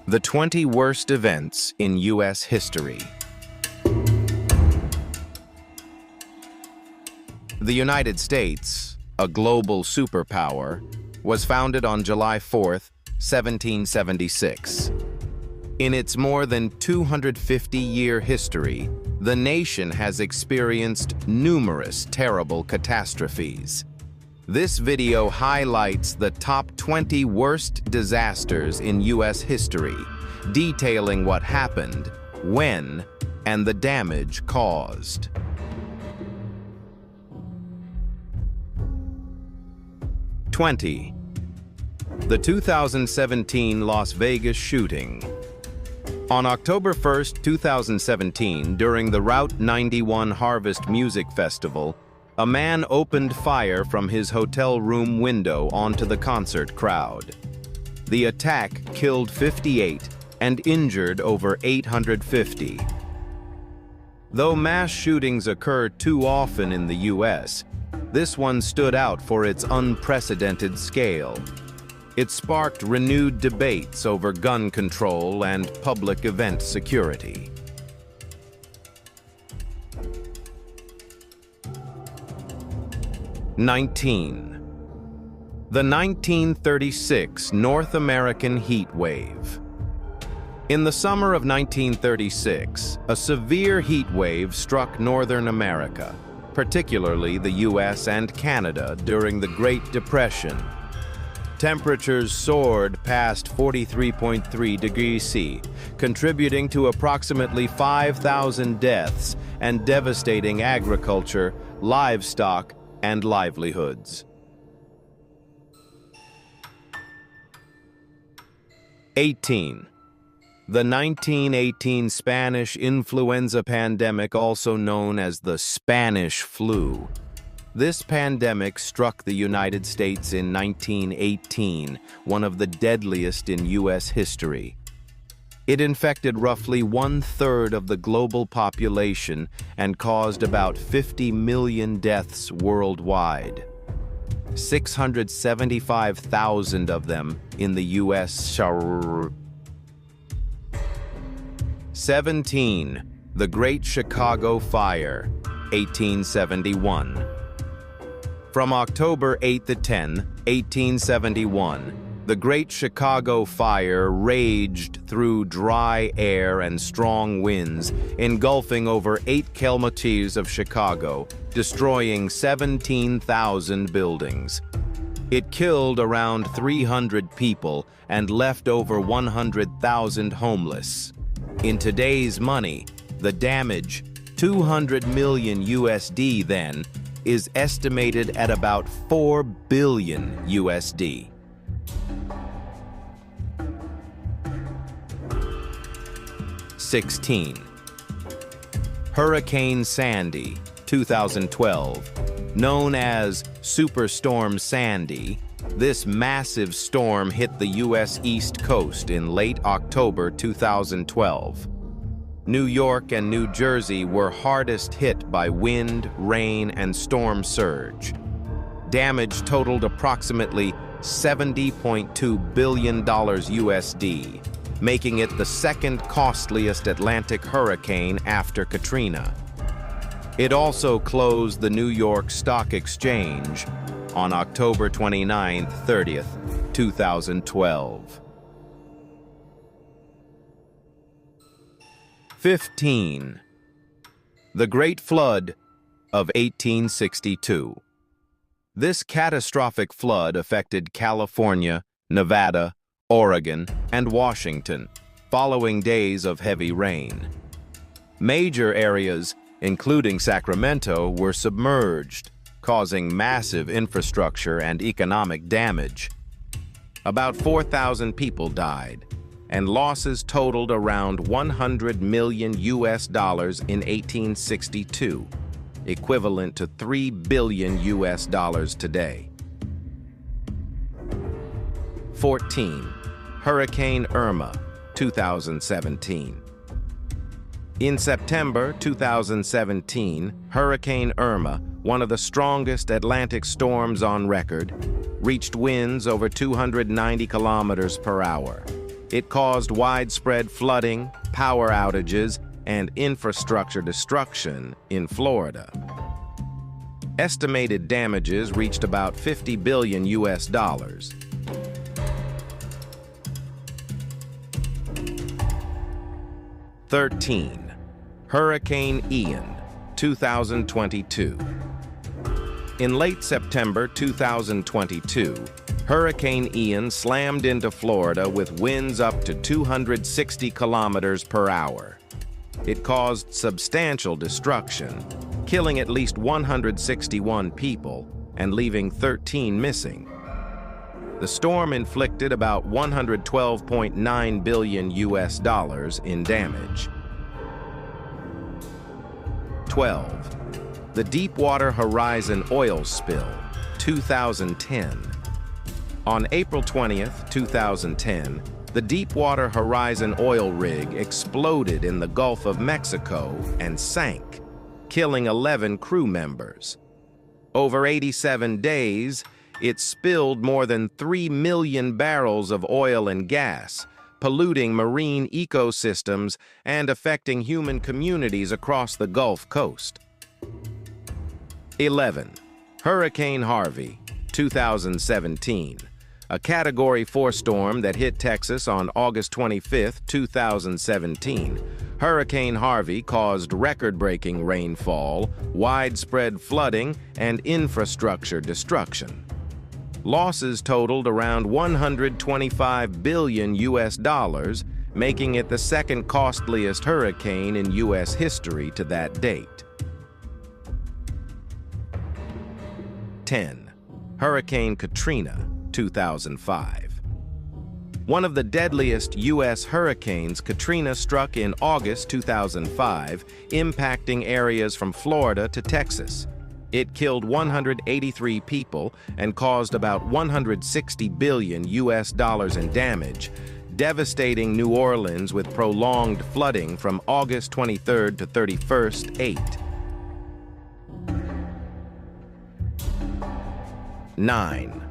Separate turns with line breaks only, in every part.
The 20 worst events in U.S. history. The United States, a global superpower, was founded on July 4, 1776. In its more than 250-year history, the nation has experienced numerous terrible catastrophes. This video highlights the top 20 worst disasters in U.S. history, detailing what happened, when, and the damage caused. The 2017 Las Vegas shooting. On October 1, 2017, during the Route 91 Harvest Music Festival, a man opened fire from his hotel room window onto the concert crowd. The attack killed 58 and injured over 850. Though mass shootings occur too often in the U.S., this one stood out for its unprecedented scale. It sparked renewed debates over gun control and public event security. The 1936 North American heat wave. In the summer of 1936, a severe heat wave struck Northern America, particularly the U.S. and Canada during the Great Depression. Temperatures soared past 43.3 degrees C, contributing to approximately 5,000 deaths and devastating agriculture, livestock, and livelihoods. The 1918 Spanish influenza pandemic, also known as the Spanish flu. This pandemic struck the United States in 1918, one of the deadliest in U.S. history. It infected roughly 1/3 of the global population and caused about 50 million deaths worldwide. 675,000 of them in the U.S. 17. The Great Chicago Fire, 1871. From October 8 to 10, 1871, the Great Chicago Fire raged through dry air and strong winds, engulfing over 8 kilometers of Chicago, destroying 17,000 buildings. It killed around 300 people and left over 100,000 homeless. In today's money, the damage, 200 million USD then, is estimated at about 4 billion USD. Hurricane Sandy, 2012. Known as Superstorm Sandy, this massive storm hit the U.S. East Coast in late October 2012. New York and New Jersey were hardest hit by wind, rain, and storm surge. Damage totaled approximately $70.2 billion USD, making it the second costliest Atlantic hurricane after Katrina. It also closed the New York Stock Exchange on October 29-30, 2012. The Great Flood of 1862. This catastrophic flood affected California, Nevada, Oregon, and Washington, following days of heavy rain. Major areas, including Sacramento, were submerged, causing massive infrastructure and economic damage. About 4,000 people died, and losses totaled around $100 million in 1862, equivalent to $3 billion today. 14. Hurricane Irma, 2017. In September 2017, Hurricane Irma, one of the strongest Atlantic storms on record, reached winds over 290 kilometers per hour. It caused widespread flooding, power outages, and infrastructure destruction in Florida. Estimated damages reached about 50 billion US dollars. (13) Hurricane Ian, 2022. In late September 2022, Hurricane Ian slammed into Florida with winds up to 260 kilometers per hour. It caused substantial destruction, killing at least 161 people and leaving 13 missing. The storm inflicted about 112.9 billion US dollars in damage. 12. The Deepwater Horizon oil spill, 2010. On April 20th, 2010, the Deepwater Horizon oil rig exploded in the Gulf of Mexico and sank, killing 11 crew members. Over 87 days, it spilled more than 3 million barrels of oil and gas, polluting marine ecosystems and affecting human communities across the Gulf Coast. 11. Hurricane Harvey, 2017. A Category 4 storm that hit Texas on August 25, 2017. Hurricane Harvey caused record-breaking rainfall, widespread flooding, and infrastructure destruction. Losses totaled around 125 billion US dollars, making it the second costliest hurricane in US history to that date. 10. Hurricane Katrina, 2005. One of the deadliest U.S. hurricanes, Katrina struck in August 2005, impacting areas from Florida to Texas. It killed 183 people and caused about 160 billion US dollars in damage, devastating New Orleans with prolonged flooding from August 23rd to 31st 8. 9.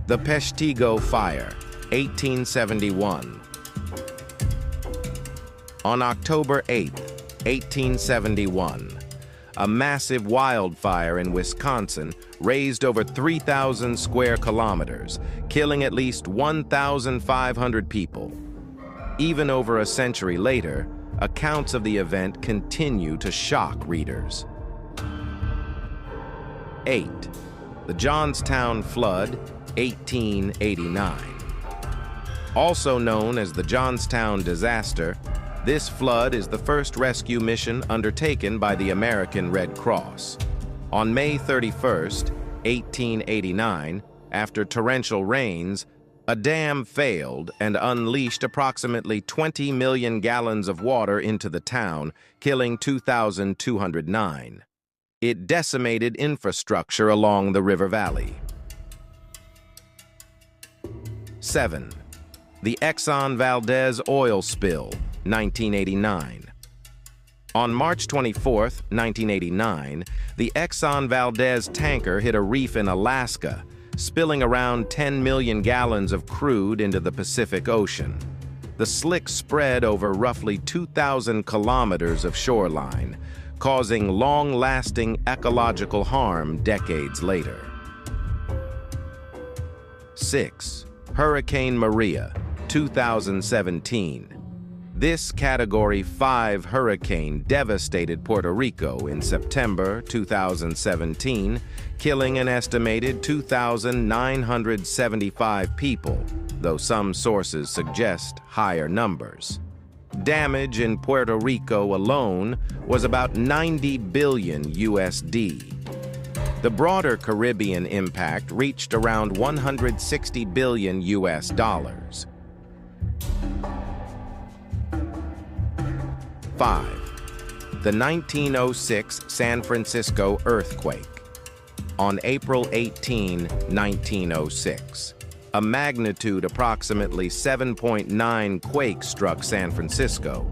The Peshtigo Fire, 1871. On October 8, 1871, a massive wildfire in Wisconsin razed over 3,000 square kilometers, killing at least 1,500 people. Even over a century later, accounts of the event continue to shock readers. 8. The Johnstown Flood, 1889. Also known as the Johnstown Disaster, this flood is the first rescue mission undertaken by the American Red Cross. On May 31st, 1889, after torrential rains, a dam failed and unleashed approximately 20 million gallons of water into the town, killing 2,209. It decimated infrastructure along the river valley. 7. The Exxon Valdez oil spill, 1989. On March 24, 1989, the Exxon Valdez tanker hit a reef in Alaska, spilling around 10 million gallons of crude into the Pacific Ocean. The slick spread over roughly 2,000 kilometers of shoreline, causing long-lasting ecological harm decades later. 6. Hurricane Maria, 2017. This Category 5 hurricane devastated Puerto Rico in September 2017, killing an estimated 2,975 people, though some sources suggest higher numbers. Damage in Puerto Rico alone was about 90 billion USD. The broader Caribbean impact reached around 160 billion US dollars. 5. The 1906 San Francisco earthquake. On April 18, 1906, a magnitude approximately 7.9 quake struck San Francisco.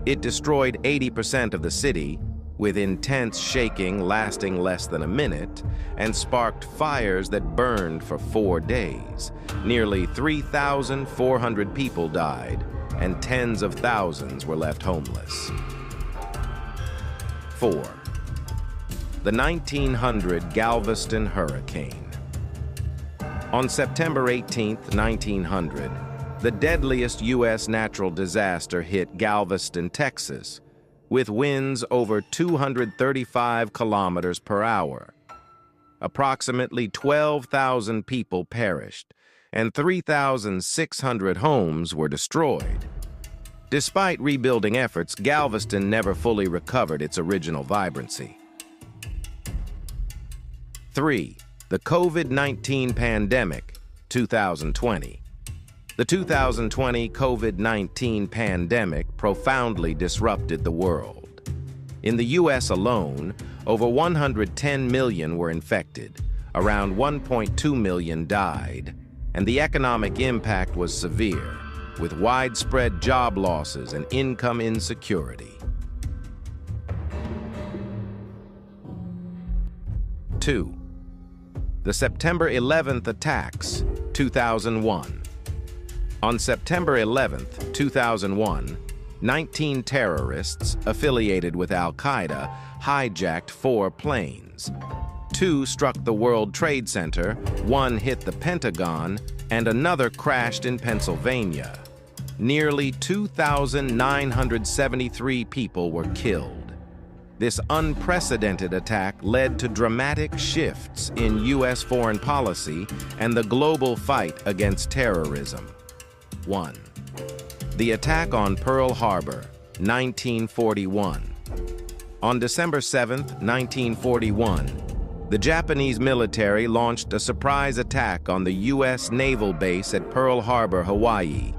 It destroyed 80% of the city, with intense shaking lasting less than a minute, and sparked fires that burned for 4 days. Nearly 3,400 people died, and tens of thousands were left homeless. 4. The 1900 Galveston Hurricane. On September 18, 1900, the deadliest U.S. natural disaster hit Galveston, Texas, with winds over 235 kilometers per hour. Approximately 12,000 people perished, and 3,600 homes were destroyed. Despite rebuilding efforts, Galveston never fully recovered its original vibrancy. 3. The COVID-19 pandemic, 2020. The 2020 COVID-19 pandemic profoundly disrupted the world. In the U.S. alone, over 110 million were infected, around 1.2 million died, and the economic impact was severe, with widespread job losses and income insecurity. 2. The September 11th attacks, 2001. On September 11, 2001, 19 terrorists affiliated with Al-Qaeda hijacked 4 planes. 2 struck the World Trade Center, 1 hit the Pentagon, and another crashed in Pennsylvania. Nearly 2,973 people were killed. This unprecedented attack led to dramatic shifts in U.S. foreign policy and the global fight against terrorism. 1. The attack on Pearl Harbor, 1941. On December 7, 1941, the Japanese military launched a surprise attack on the U.S. naval base at Pearl Harbor, Hawaii.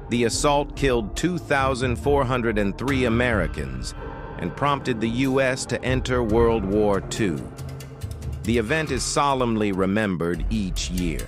The assault killed 2,403 Americans and prompted the U.S. to enter World War II. The event is solemnly remembered each year.